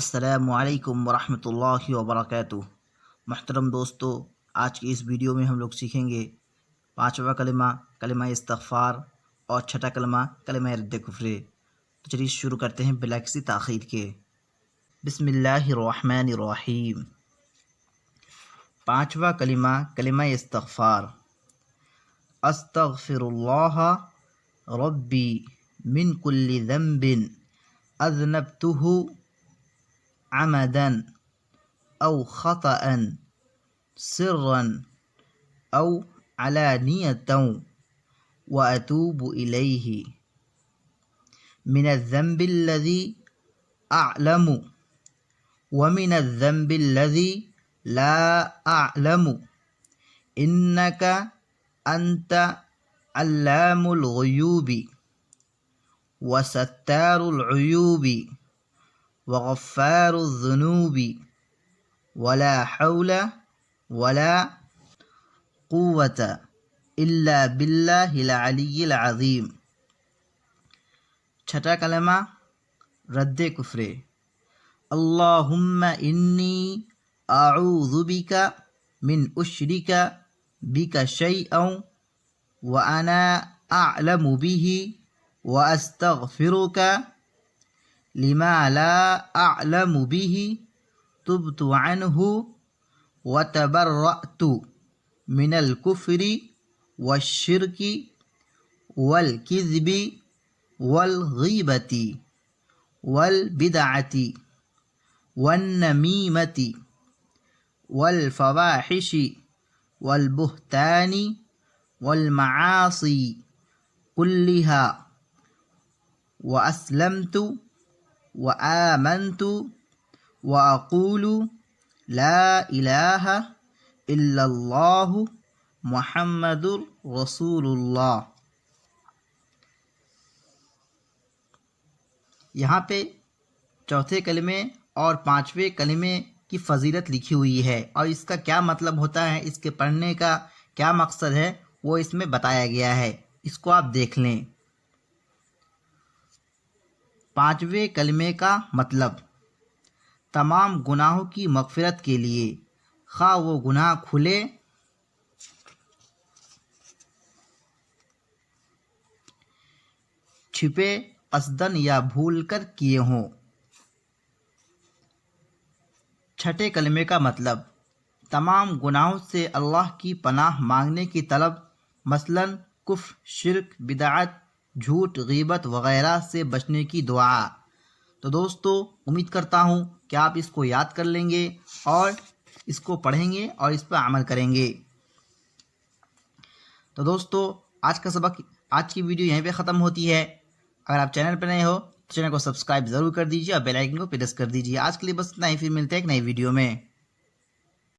السلام علیکم ورحمۃ اللہ وبرکاتہ۔ محترم دوستو، آج کی اس ویڈیو میں ہم لوگ سیکھیں گے پانچواں کلمہ کلمہ استغفار اور چھٹا کلمہ کلمہ رد کفر۔ تو چلیے شروع کرتے ہیں بلا کسی تاخیر کے۔ بسم اللہ الرحمن الرحیم۔ پانچواں کلمہ کلمہ استغفار۔ استغفر اللہ ربی من کل ذنب اذنبتہ عمدا او خطأ سرا او علانیة واتوب الیہ من الذنب الذي اعلم ومن الذنب الذي لا اعلم انك انت علام الغیوب وستار العیوب وغفار الذنوب ولا حول ولا قوة الا باللہ العلی العظیم۔ چھٹا کلمہ رد کفر۔ اللہم انی اعوذ بک من اشرک بک شیئا وانا اعلم به واستغفرک لما لا اعلم به تبت عنه وتبرأت من الكفر والشرك والكذب والغیبة والبدعة والنميمة والفواحش والبهتان والمعاصي كلها وأسلمت وآمنت وأقول لا إله إلا الله محمد رسول اللہ۔ یہاں پہ چوتھے کلمے اور پانچویں کلمے کی فضیلت لکھی ہوئی ہے اور اس کا کیا مطلب ہوتا ہے، اس کے پڑھنے کا کیا مقصد ہے، وہ اس میں بتایا گیا ہے۔ اس کو آپ دیکھ لیں۔ پانچویں کلمے کا مطلب تمام گناہوں کی مغفرت کے لیے، خواہ وہ گناہ کھلے چھپے قصدن یا بھول کر کیے ہوں۔ چھٹے کلمے کا مطلب تمام گناہوں سے اللہ کی پناہ مانگنے کی طلب، مثلا کفر، شرک، بدعت، جھوٹ، غیبت وغیرہ سے بچنے کی دعا۔ تو دوستو، امید کرتا ہوں کہ آپ اس کو یاد کر لیں گے اور اس کو پڑھیں گے اور اس پر عمل کریں گے۔ تو دوستو، آج کی ویڈیو یہیں پہ ختم ہوتی ہے۔ اگر آپ چینل پہ نئے ہو تو چینل کو سبسکرائب ضرور کر دیجیے اور بیل آئکن کو پریس کر دیجیے۔ آج کے لیے بس اتنا ہی، پھر ملتے ہیں ایک نئی ویڈیو میں۔